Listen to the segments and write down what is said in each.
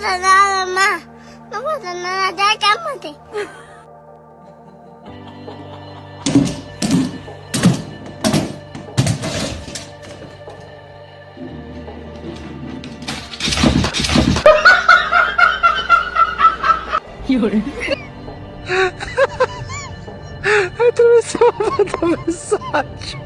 pasa nada, mamá. No pasa nada, ya cálmate. Atravessou a mensagem.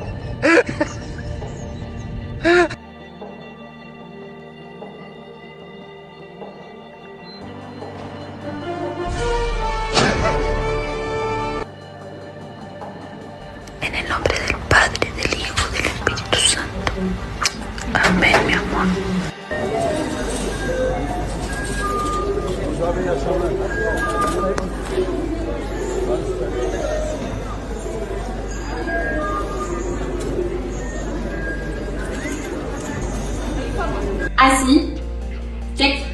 En el nombre del Padre, del Hijo, del Espíritu Santo. Amén, mi amor. Así. Check.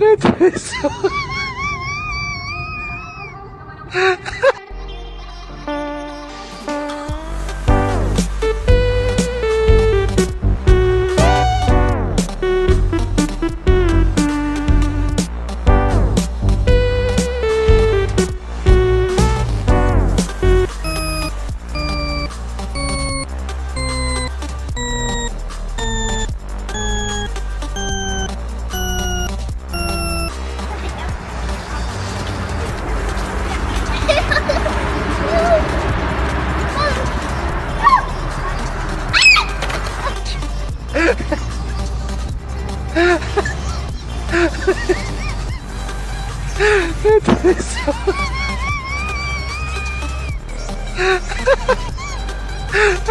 Atravessou.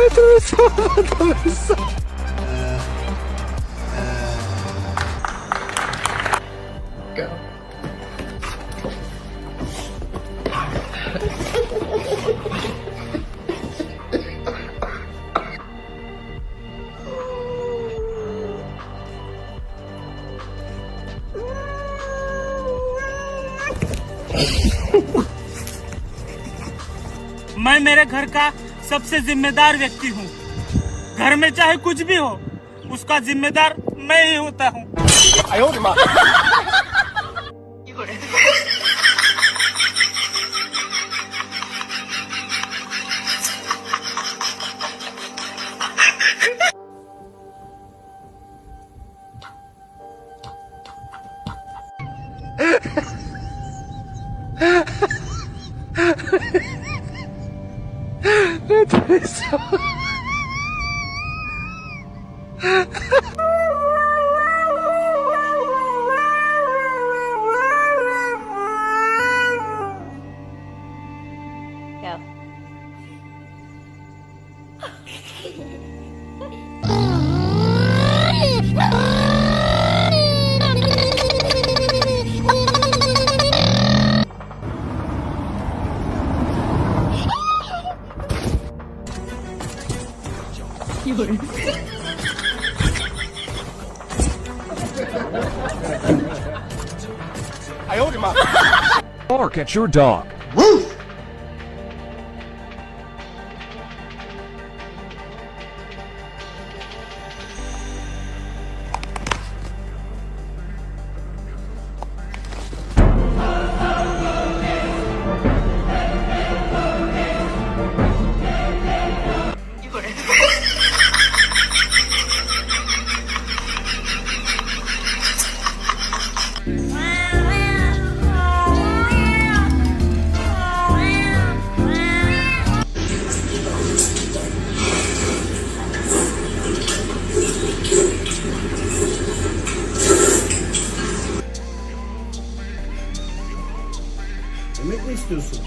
Atravessou a mensagem. मैं मेरे घर का सबसे जिम्मेदार व्यक्ति हूँ। घर में चाहे कुछ भी हो, उसका जिम्मेदार मैं ही होता हूँ। Atravessou. Go. Bark at your dog. Yemek mi istiyorsun?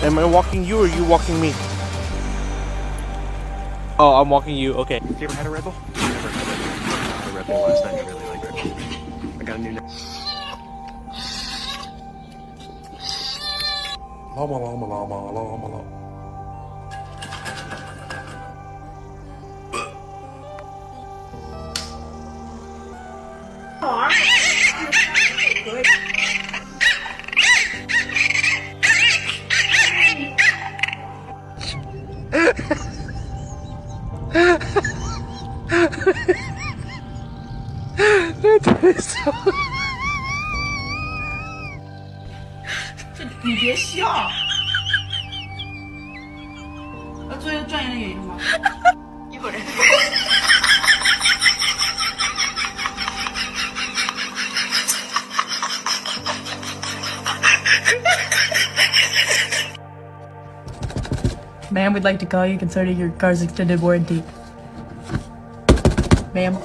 Am I walking you or you walking me? Oh, I'm walking you. Okay. You ever had a Red Bull? I never had a Red Bull last night. I really like Red Bull. I got a new. Llama, llama, llama, llama, llama. 됐어. 你别笑。做一个专业的演员吗？一会儿。Ma'am, we'd like to call you concerning your car's extended warranty. Ma'am.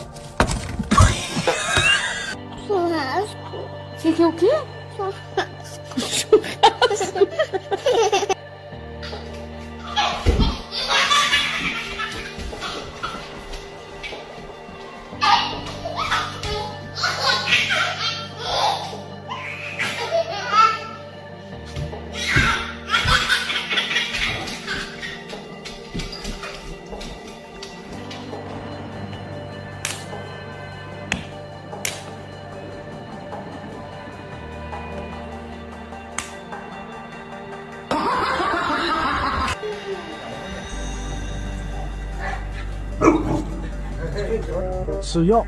Churrasco. Você quer o quê? 수요.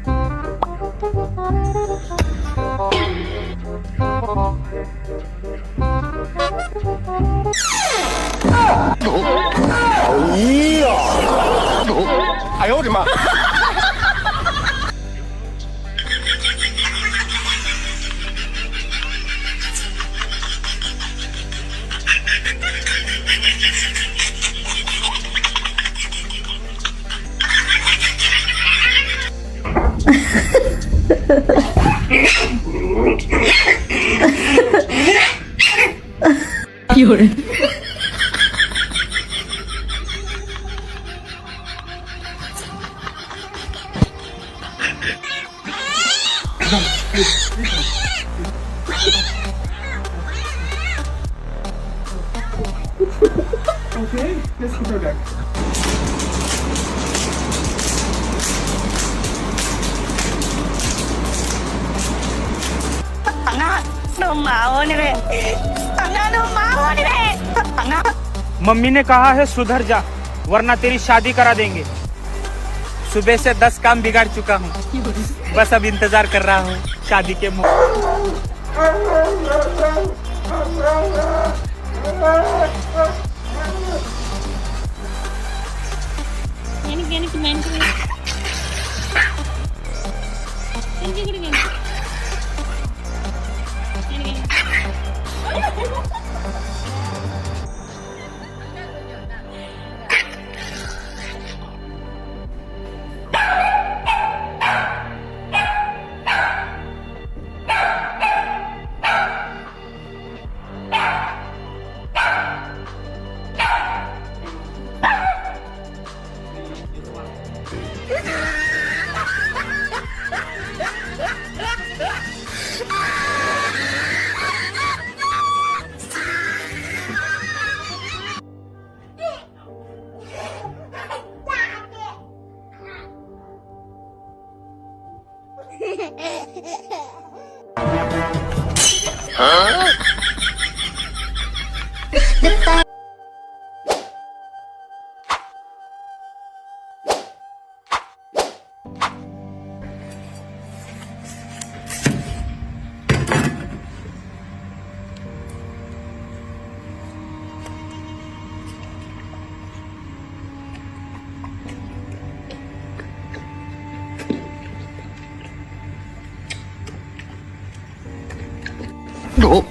Okay, let's go back. Mummy ने कहा है सुधर जा वरना तेरी शादी करा देंगे। सुबह से 10 काम बिगाड़ चुका हूँ, बस अब इंतजार कर रहा हूँ शादी के No.